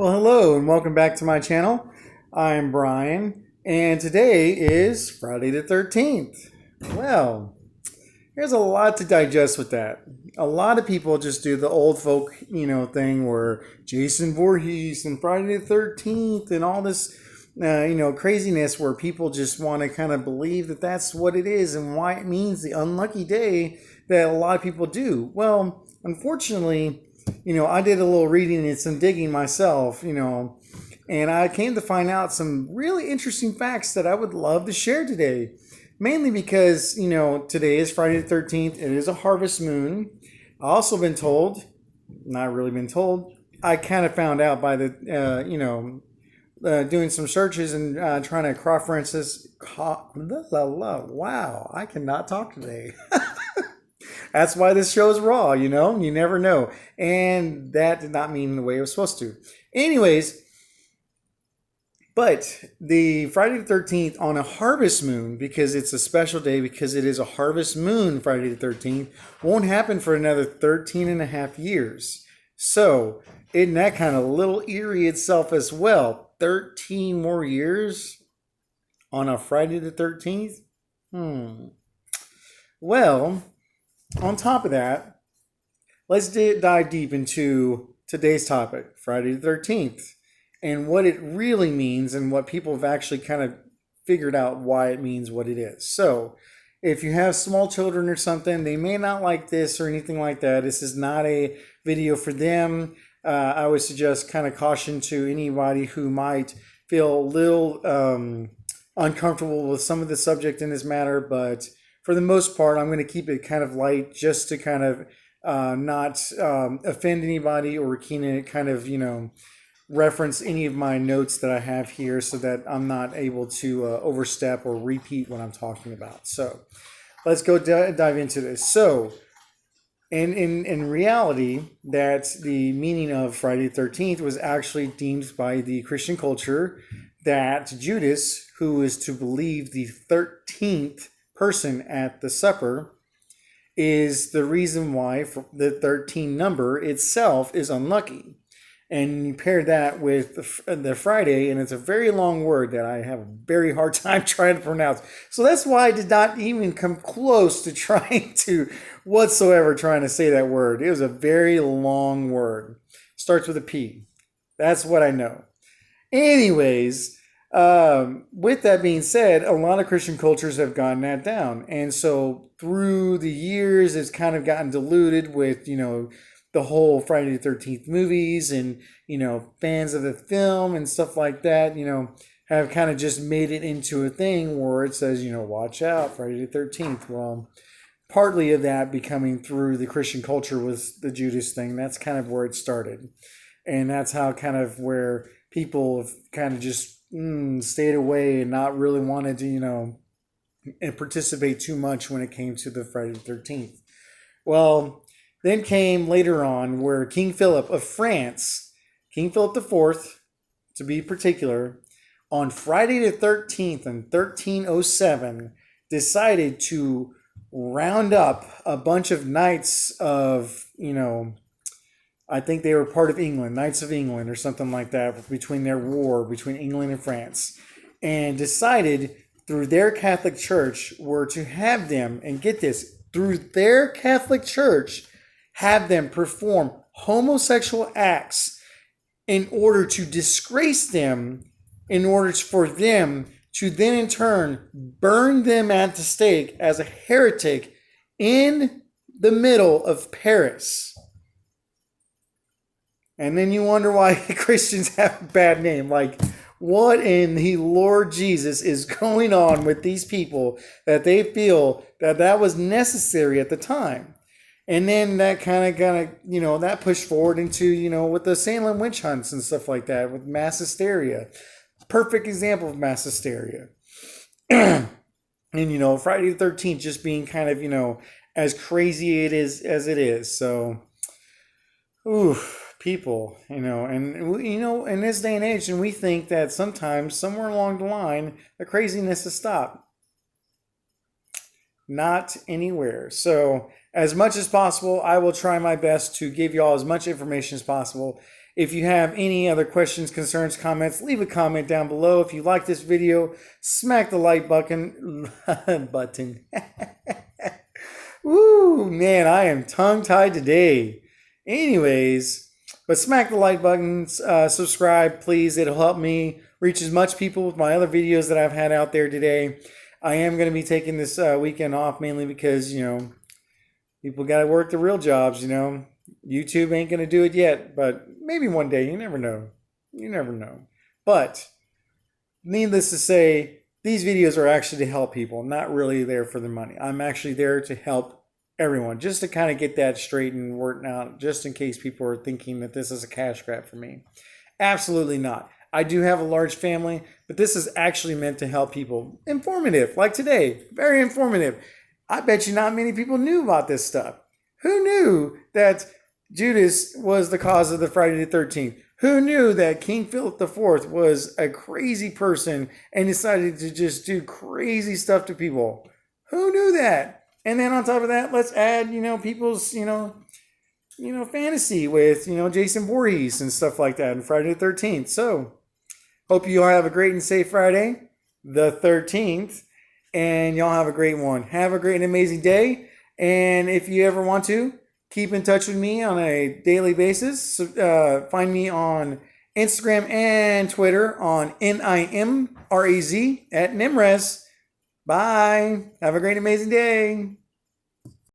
Well, hello and welcome back to my channel. I'm Brian, and today is Friday the 13th. Well, there's a lot to digest with that. A lot of people just do the old folk, thing where Jason Voorhees and Friday the 13th and all this, craziness where people just want to kind of believe that that's what it is and why it means the unlucky day that a lot of people do. Well, unfortunately, I did a little reading and some digging myself, and I came to find out some really interesting facts that I would love to share today. Mainly because, today is Friday the 13th. It is a harvest moon. I also been told, not really been told, I kind of found out by the, doing some searches and trying to cross-reference this. Wow, I cannot talk today. That's why this show is raw, you never know. And that did not mean the way it was supposed to. Anyways, but the Friday the 13th on a harvest moon, because it's a special day, because it is a harvest moon, Friday the 13th, won't happen for another 13 and a half years. So, isn't that kind of a little eerie itself as well? 13 more years on a Friday the 13th? Well, on top of that, let's dive deep into today's topic, Friday the 13th, and what it really means and what people have actually kind of figured out why it means what it is. So, if you have small children or something, they may not like this or anything like that. This is not a video for them. I would suggest kind of caution to anybody who might feel a little uncomfortable with some of the subject in this matter, but for the most part, I'm going to keep it kind of light just to kind of not offend anybody or kind of, reference any of my notes that I have here so that I'm not able to overstep or repeat what I'm talking about. So let's go dive into this. So in reality, that the meaning of Friday the 13th was actually deemed by the Christian culture that Judas, who is to believe the 13th person at the supper, is the reason why the 13 number itself is unlucky. And you pair that with the Friday, and it's a very long word that I have a very hard time trying to pronounce. So that's why I did not even come close to trying to trying to say that word. It was a very long word. Starts with a P. That's what I know. Anyways, with that being said, a lot of Christian cultures have gotten that down. And so through the years, it's kind of gotten diluted with, the whole Friday the 13th movies and, fans of the film and stuff like that, have kind of just made it into a thing where it says, watch out, Friday the 13th. Well, partly of that becoming through the Christian culture was the Judas thing. That's kind of where it started. And that's how kind of where people have kind of just stayed away and not really wanted to, and participate too much when it came to the Friday the 13th. Well, then came later on where King Philip of France, King Philip IV, to be particular, on Friday the 13th in 1307, decided to round up a bunch of knights of, I think they were part of England, Knights of England or something like that, between their war between England and France, and decided through their Catholic Church were to have them, and get this, through their Catholic Church, have them perform homosexual acts in order to disgrace them, in order for them to then in turn burn them at the stake as a heretic in the middle of Paris. And then you wonder why Christians have a bad name. Like, what in the Lord Jesus is going on with these people that they feel that was necessary at the time? And then that kind of, that pushed forward into, with the Salem witch hunts and stuff like that, with mass hysteria. Perfect example of mass hysteria. And, Friday the 13th just being kind of, as crazy as it is. So, people, and, in this day and age, and we think that sometimes, somewhere along the line, the craziness has stopped. Not anywhere. So, as much as possible, I will try my best to give you all as much information as possible. If you have any other questions, concerns, comments, leave a comment down below. If you like this video, smack the like button. Woo, man, I am tongue-tied today. Anyways, but smack the like button, subscribe, please. It'll help me reach as much people with my other videos that I've had out there today. I am going to be taking this weekend off mainly because, people got to work the real jobs, YouTube ain't going to do it yet, but maybe one day. You never know. You never know. But needless to say, these videos are actually to help people, not really there for the money. I'm actually there to help everyone, just to kind of get that straight and worked out, just in case people are thinking that this is a cash grab for me. Absolutely not. I do have a large family, but this is actually meant to help people. Informative, like today. Very informative. I bet you not many people knew about this stuff. Who knew that Judas was the cause of the Friday the 13th? Who knew that King Philip IV was a crazy person and decided to just do crazy stuff to people? Who knew that? And then on top of that, let's add, people's, fantasy with, Jason Voorhees and stuff like that and Friday the 13th. So, hope you all have a great and safe Friday, the 13th, and y'all have a great one. Have a great and amazing day. And if you ever want to, keep in touch with me on a daily basis. Find me on Instagram and Twitter on NIMRAZ at Nimrez. Bye. Have a great, amazing day.